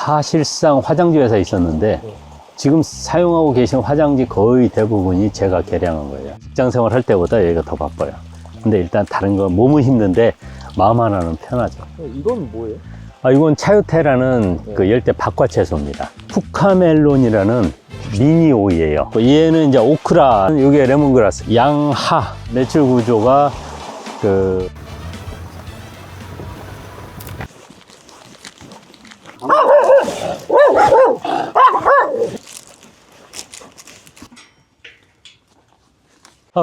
사실상 화장지 회사에 있었는데 지금 사용하고 계신 화장지 거의 대부분이 제가 개량한 거예요. 직장 생활 할 때보다 여기가 더 바빠요. 근데 일단 다른 거 몸은 힘든데 마음 하나는 편하죠. 이건 뭐예요? 이건 차요테라는 그 열대 박과 채소입니다. 쿠카멜론이라는 미니 오이예요. 얘는 이제 오크라, 이게 레몬그라스, 양하 매출 구조가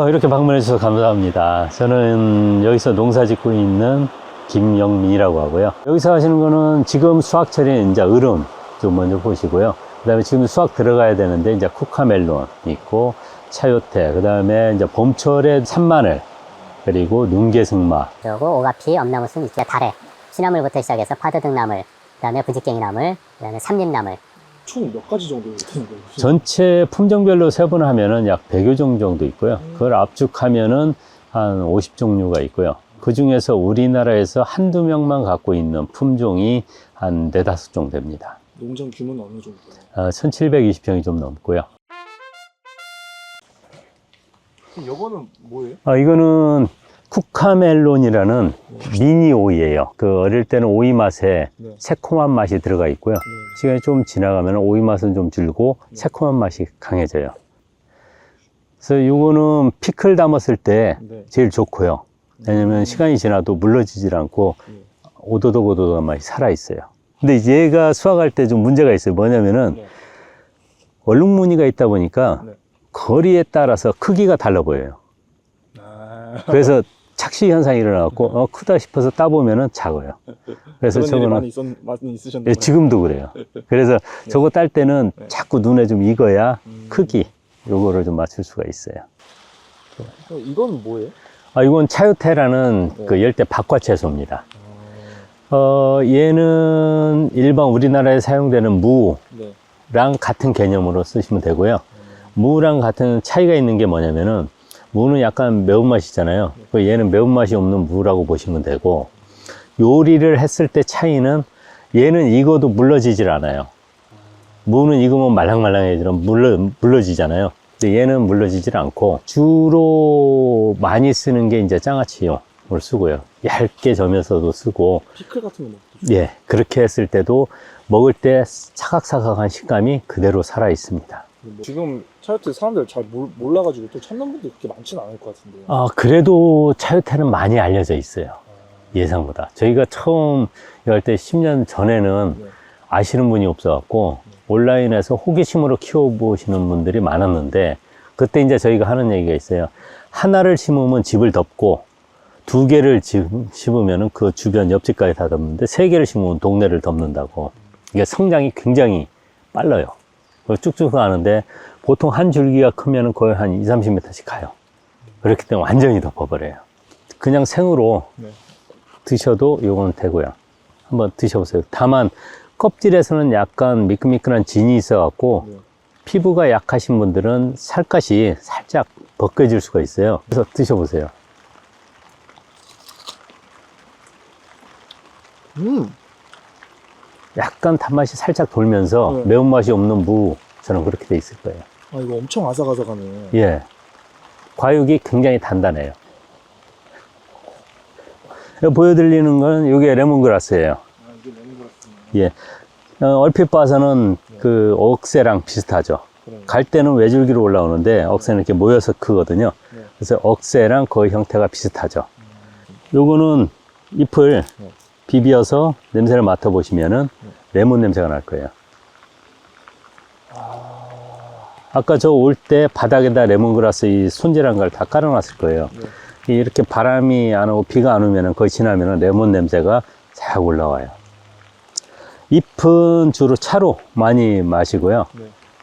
이렇게 방문해 주셔서 감사합니다. 저는 여기서 농사 짓고 있는 김영민이라고 하고요. 여기서 하시는 거는 지금 수확철인 이제 을은 좀 먼저 보시고요. 그 다음에 지금 수확 들어가야 되는데 이제 쿠카멜론 있고 차요테, 그 다음에 이제 봄철에 산마늘, 그리고 눈개승마, 그리고 오가피, 엄나무순, 이끼가 다래, 시나물부터 시작해서 파도등나물, 그 다음에 부지깽이나물, 그 다음에 삼립나물. 총 몇 가지 정도 되는 거예요? 전체 품종별로 세분하면은 약 100여 종 정도 있고요. 그걸 압축하면은 한 50종류가 있고요. 그 중에서 우리나라에서 한두 명만 갖고 있는 품종이 한 4~5종 됩니다. 농장 규모는 어느 정도예요? 1720평이 좀 넘고요. 그럼 이거는 뭐예요? 이거는 쿠카멜론이라는 미니 오이예요. 그 어릴 때는 오이 맛에 새콤한 맛이 들어가 있고요. 시간이 좀 지나가면 오이 맛은 좀 줄고 새콤한 맛이 강해져요. 그래서 이거는 피클 담았을 때 제일 좋고요. 왜냐면 시간이 지나도 물러지질 않고 오도독오도독한 맛이 살아있어요. 근데 얘가 수확할 때 좀 문제가 있어요. 뭐냐면은 얼룩무늬가 있다 보니까 거리에 따라서 크기가 달라 보여요. 그래서 착시 현상이 일어나고 크다 싶어서 따보면은 작아요. 그래서 저거는 많이 있으셨나요? 지금도 그래요. 그래서 저거 딸 때는 자꾸 눈에 좀 익어야 크기 요거를 좀 맞출 수가 있어요. 이건 뭐예요? 이건 차요테라는 그 열대 박과 채소입니다. 얘는 일반 우리나라에 사용되는 무랑 같은 개념으로 쓰시면 되고요. 무랑 같은 차이가 있는 게 뭐냐면은 무는 약간 매운맛이잖아요. 얘는 매운맛이 없는 무라고 보시면 되고, 요리를 했을 때 차이는 얘는 익어도 물러지질 않아요. 무는 익으면 말랑말랑해지면 물러지잖아요. 근데 얘는 물러지질 않고, 주로 많이 쓰는 게 이제 장아찌용을 쓰고요. 얇게 저면서도 쓰고, 피클 같은 거 예, 그렇게 했을 때도 먹을 때 사각사각한 식감이 그대로 살아 있습니다. 지금 차요테 사람들 잘 몰라가지고 또 찾는 분들이 그렇게 많지는 않을 것 같은데요. 그래도 차요테는 많이 알려져 있어요. 예상보다. 저희가 처음 할 때 10년 전에는 아시는 분이 없어갖고 온라인에서 호기심으로 키워보시는 분들이 많았는데, 그때 이제 저희가 하는 얘기가 있어요. 하나를 심으면 집을 덮고 2개를 심으면 그 주변 옆집까지 다 덮는데 3개를 심으면 동네를 덮는다고. 이게 성장이 굉장히 빨라요. 쭉쭉 가는데 보통 한 줄기가 크면 거의 한 20~30m씩 가요. 그렇기 때문에 완전히 덮어버려요. 그냥 생으로 드셔도 요건 되고요. 한번 드셔보세요. 다만 껍질에서는 약간 미끈미끈한 진이 있어갖고 피부가 약하신 분들은 살갗이 살짝 벗겨질 수가 있어요. 그래서 드셔보세요. 약간 단맛이 살짝 돌면서 매운맛이 없는 무처럼 그렇게 돼 있을 거예요. 이거 엄청 아삭아삭하네. 예. 과육이 굉장히 단단해요. 보여드리는 건 이게 레몬그라스예요. 이게 레몬그라스네. 예. 얼핏 봐서는 그 억새랑 비슷하죠. 갈 때는 외줄기로 올라오는데 억새는 이렇게 모여서 크거든요. 그래서 억새랑 거의 형태가 비슷하죠. 요거는 잎을 비벼서 냄새를 맡아보시면은 레몬 냄새가 날 거예요. 아까 저 올 때 바닥에다 레몬그라스 이 손질한 걸 다 깔아놨을 거예요. 이렇게 바람이 안 오고 비가 안 오면은 거의 지나면은 레몬 냄새가 싹 올라와요. 잎은 주로 차로 많이 마시고요.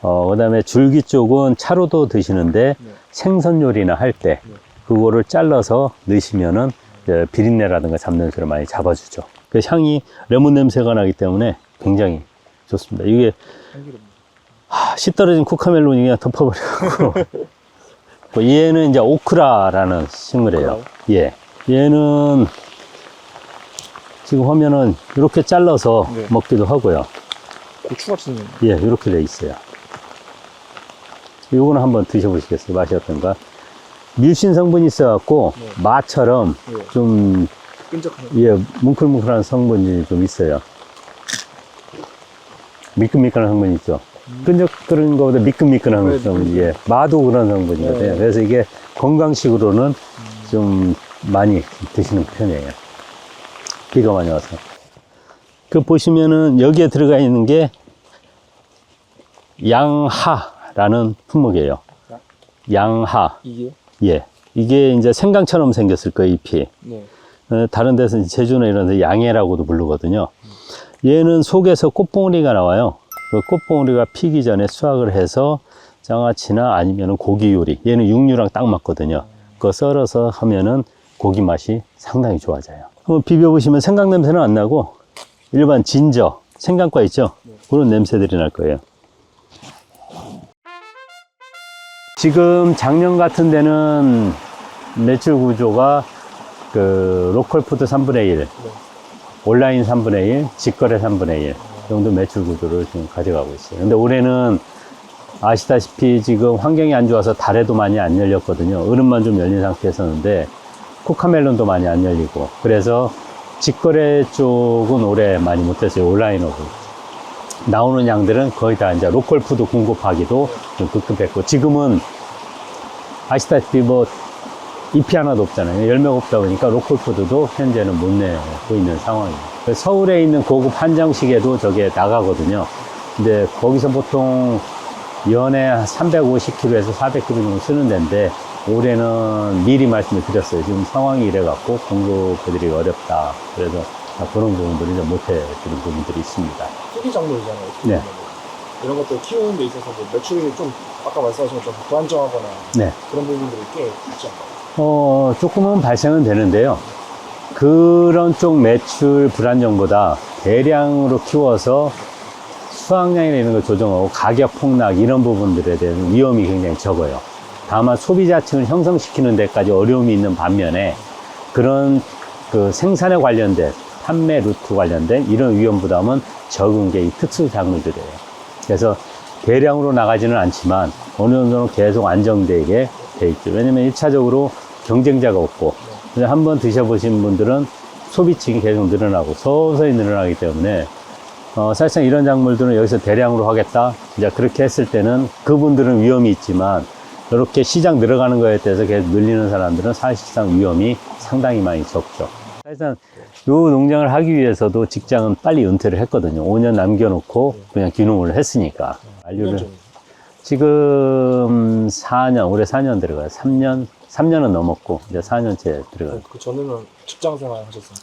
그 다음에 줄기 쪽은 차로도 드시는데 생선 요리나 할 때 그거를 잘라서 넣으시면은 비린내라든가 잡냄새를 많이 잡아주죠. 그 향이 레몬 냄새가 나기 때문에 굉장히 좋습니다. 이게 씨 떨어진 쿠카멜론이 그냥 덮어버려고. 얘는 이제 오크라라는 식물이에요. 예, 얘는 지금 화면은 이렇게 잘라서 먹기도 하고요. 고추같이 생긴. 예, 이렇게 돼 있어요. 요거는 한번 드셔보시겠어요? 맛이 어떤가? 밀신 성분이 있어갖고, 네. 마처럼 네. 좀, 끈적한. 예, 뭉클뭉클한 성분이 좀 있어요. 미끈미끈한 성분이 있죠. 끈적거리는 것보다 미끈미끈한 네, 성분이, 예, 마도 그런 성분이거든요. 네. 그래서 이게 건강식으로는 좀 많이 드시는 편이에요. 비가 많이 와서. 그 보시면은 여기에 들어가 있는 게 양하라는 품목이에요. 양하. 이게요? 예. 이게 이제 생강처럼 생겼을 거예요, 잎이. 네. 다른 데서 제주나 이런 데 양해라고도 부르거든요. 얘는 속에서 꽃봉오리가 나와요. 그 꽃봉오리가 피기 전에 수확을 해서 장아찌나 아니면 고기 요리. 얘는 육류랑 딱 맞거든요. 그거 썰어서 하면은 고기 맛이 상당히 좋아져요. 한번 비벼보시면 생강 냄새는 안 나고 일반 진저, 생강과 있죠? 그런 냄새들이 날 거예요. 지금 작년 같은 데는 매출 구조가 그 로컬푸드 3분의 1, 온라인 3분의 1, 직거래 3분의 1 정도 매출 구조를 지금 가져가고 있어요. 근데 올해는 아시다시피 지금 환경이 안 좋아서 달에도 많이 안 열렸거든요. 얼음만 좀 열린 상태였었는데 쿠카멜론도 많이 안 열리고, 그래서 직거래 쪽은 올해 많이 못했어요. 온라인으로 나오는 양들은 거의 다 이제 로컬푸드 공급하기도 좀 급급했고, 지금은 아시다시피 뭐 잎이 하나도 없잖아요. 열매가 없다 보니까 로컬푸드도 현재는 못 내고 있는 상황이에요. 서울에 있는 고급 한정식에도 저게 나가거든요. 근데 거기서 보통 연에 350kg에서 400kg 정도 쓰는 데인데, 올해는 미리 말씀을 드렸어요. 지금 상황이 이래갖고 공급해드리기 어렵다. 그래서 그런 부분들이 이제 못해드린 부분들이 있습니다. 소비 작물이잖아요. 어떻게 네. 보면. 이런 것들 키우는 데 있어서 뭐 매출이 좀 아까 말씀하신 것처럼 불안정하거나 네. 그런 부분들이 꽤 있지 않나요? 조금은 발생은 되는데요. 그런 쪽 매출 불안정보다 대량으로 키워서 수확량이나 이런 걸 조정하고 가격 폭락 이런 부분들에 대한 위험이 굉장히 적어요. 다만 소비자층을 형성시키는 데까지 어려움이 있는 반면에 그런 그 생산에 관련된 판매 루트 관련된 이런 위험 부담은 적은 게 이 특수 작물들이에요. 그래서 대량으로 나가지는 않지만 어느 정도는 계속 안정되게 돼 있죠. 왜냐면 1차적으로 경쟁자가 없고, 한번 드셔보신 분들은 소비층이 계속 늘어나고 서서히 늘어나기 때문에 사실상 이런 작물들은 여기서 대량으로 하겠다, 이제 그렇게 했을 때는 그분들은 위험이 있지만, 이렇게 시장 늘어가는 거에 대해서 계속 늘리는 사람들은 사실상 위험이 상당히 많이 적죠. 사실상 이 농장을 하기 위해서도 직장은 빨리 은퇴를 했거든요. 5년 남겨놓고 그냥 귀농을 했으니까. 안류를 지금 4년, 올해 4년 들어가요. 3년은 넘었고 이제 4년째 들어가요. 그 전에는 직장 생활 하셨어요?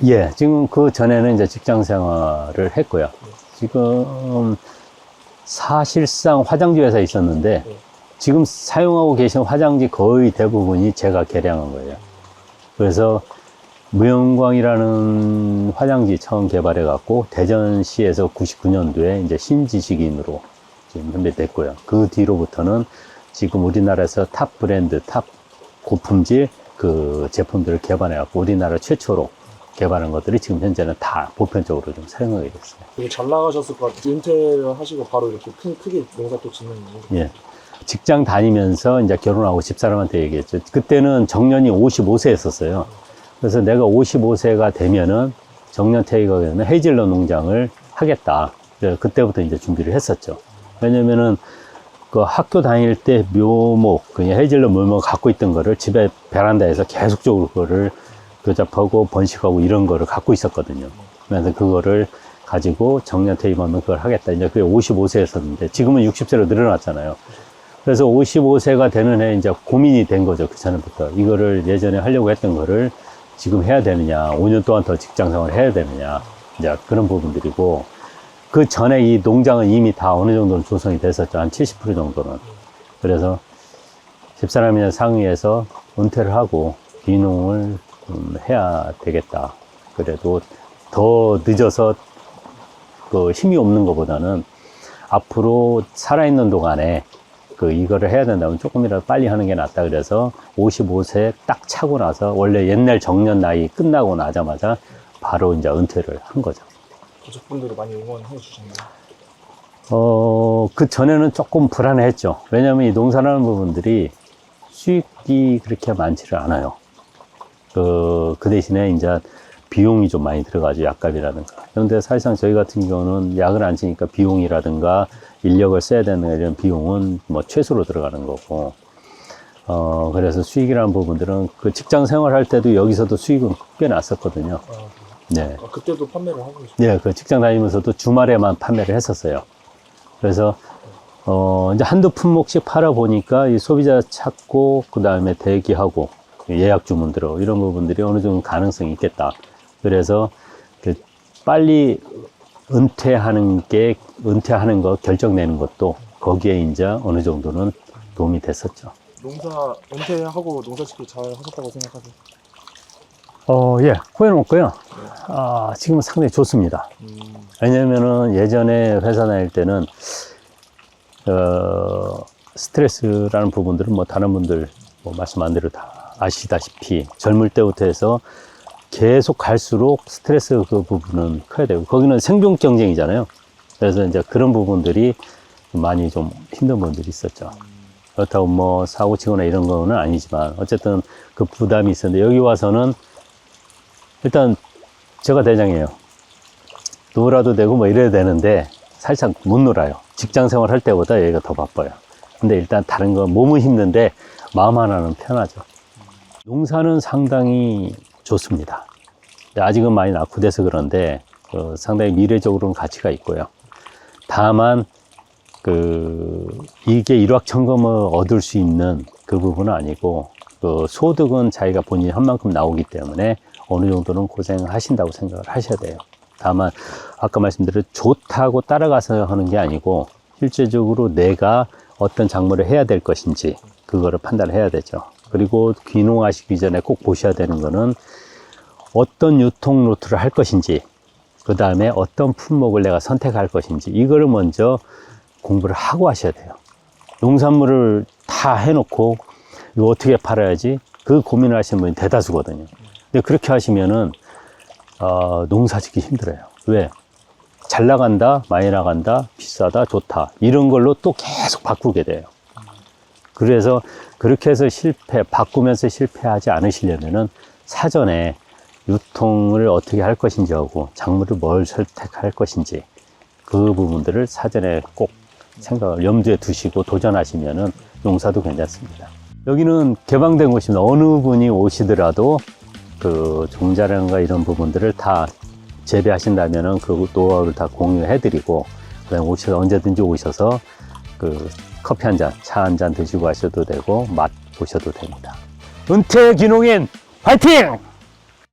예, 지금 그 전에는 이제 직장 생활을 했고요. 지금 사실상 화장지 회사에 있었는데, 지금 사용하고 계신 화장지 거의 대부분이 제가 개량한 거예요. 그래서 무영광이라는 화장지 처음 개발해 갖고 대전시에서 99년도에 이제 신지식인으로 지금 선별됐고요. 그 뒤로부터는 지금 우리나라에서 탑 브랜드, 탑 고품질 그 제품들을 개발해 갖고 우리나라 최초로 개발한 것들이 지금 현재는 다 보편적으로 좀 사용하게 됐어요. 되게 잘 나가셨을 것 같아요. 은퇴를 하시고 바로 이렇게 크게 농사 또 짓는 이유가. 예. 직장 다니면서 이제 결혼하고 집사람한테 얘기했죠. 그때는 정년이 55세였었어요. 그래서 내가 55세가 되면은 정년 퇴직하게 되면 헤이즐넛 농장을 하겠다. 그래서 그때부터 이제 준비를 했었죠. 왜냐면은 그 학교 다닐 때 묘목, 그냥 헤이즐넛 묘목 갖고 있던 거를 집에 베란다에서 계속적으로 그거를 교잡하고 번식하고 이런 거를 갖고 있었거든요. 그래서 그거를 가지고 정년 퇴임하면 그걸 하겠다. 이제 그게 55세였었는데 지금은 60세로 늘어났잖아요. 그래서 55세가 되는 해 이제 고민이 된 거죠. 그 전부터. 이거를 예전에 하려고 했던 거를 지금 해야 되느냐, 5년 동안 더 직장 생활을 해야 되느냐, 이제 그런 부분들이고, 그 전에 이 농장은 이미 다 어느 정도는 조성이 됐었죠. 한 70% 정도는. 그래서 집사람이랑 상의해서 은퇴를 하고 귀농을 해야 되겠다. 그래도 더 늦어서 그 힘이 없는 것보다는 앞으로 살아있는 동안에 그 이거를 해야 된다면 조금이라도 빨리 하는 게 낫다. 그래서 55세 딱 차고 나서 원래 옛날 정년 나이 끝나고 나자마자 바로 이제 은퇴를 한 거죠. 가족분들이 많이 응원해 주셨나요? 그 전에는 조금 불안했죠. 왜냐하면 이 농사라는 부분들이 수익이 그렇게 많지를 않아요. 그 대신에 이제 비용이 좀 많이 들어가죠. 약값이라든가. 그런데 사실상 저희 같은 경우는 약을 안 치니까 비용이라든가 인력을 써야 되는 이런 비용은 뭐 최소로 들어가는 거고, 그래서 수익이라는 부분들은 그 직장 생활할 때도 여기서도 수익은 꽤 났었거든요. 네. 그때도 판매를 하고 계셨어요? 네, 그 직장 다니면서도 주말에만 판매를 했었어요. 그래서, 이제 한두 품목씩 팔아보니까 이 소비자 찾고, 그 다음에 대기하고, 예약 주문 들어, 이런 부분들이 어느 정도 가능성이 있겠다. 그래서, 그 빨리 은퇴하는 거 결정내는 것도 거기에 이제 어느 정도는 도움이 됐었죠. 농사 은퇴하고 농사 짓기 잘 하셨다고 생각하세요? 예, 후회는 없고요. 지금은 상당히 좋습니다. 왜냐면은 예전에 회사 다닐 때는, 스트레스라는 부분들은 뭐 다른 분들 뭐 말씀한 대로 다 아시다시피 젊을 때부터 해서 계속 갈수록 스트레스 그 부분은 커야 되고, 거기는 생존 경쟁이잖아요. 그래서 이제 그런 부분들이 많이 좀 힘든 부분들이 있었죠. 그렇다고 뭐 사고 치거나 이런 거는 아니지만 어쨌든 그 부담이 있었는데, 여기 와서는 일단 제가 대장이에요. 놀아도 되고 뭐 이래야 되는데 살짝 못 놀아요. 직장 생활 할 때보다 여기가 더 바빠요. 근데 일단 다른 거 몸은 힘든데 마음 하나는 편하죠. 농사는 상당히 좋습니다. 아직은 많이 낙후돼서 그런데 상당히 미래적으로는 가치가 있고요. 다만 이게 일확천금을 얻을 수 있는 그 부분은 아니고, 소득은 자기가 본인이 한 만큼 나오기 때문에 어느 정도는 고생을 하신다고 생각을 하셔야 돼요. 다만 아까 말씀드린 좋다고 따라가서 하는 게 아니고, 실제적으로 내가 어떤 작물을 해야 될 것인지 그거를 판단을 해야 되죠. 그리고 귀농하시기 전에 꼭 보셔야 되는 거는 어떤 유통 루트를 할 것인지, 그 다음에 어떤 품목을 내가 선택할 것인지, 이거를 먼저 공부를 하고 하셔야 돼요. 농산물을 다 해놓고 이거 어떻게 팔아야지, 그 고민을 하시는 분이 대다수거든요. 근데 그렇게 하시면은 농사 짓기 힘들어요. 왜? 잘 나간다, 많이 나간다, 비싸다, 좋다, 이런 걸로 또 계속 바꾸게 돼요. 그래서 그렇게 해서 바꾸면서 실패하지 않으시려면은 사전에 유통을 어떻게 할 것인지 하고 작물을 뭘 선택할 것인지, 그 부분들을 사전에 꼭 염두에 두시고 도전하시면은 농사도 괜찮습니다. 여기는 개방된 곳입니다. 어느 분이 오시더라도 그 종자량과 이런 부분들을 다 재배하신다면은 그 노하우를 다 공유해드리고, 그다음에 언제든지 오셔서 커피 한 잔, 차 한 잔 드시고 가셔도 되고 맛 보셔도 됩니다. 은퇴 귀농인 화이팅!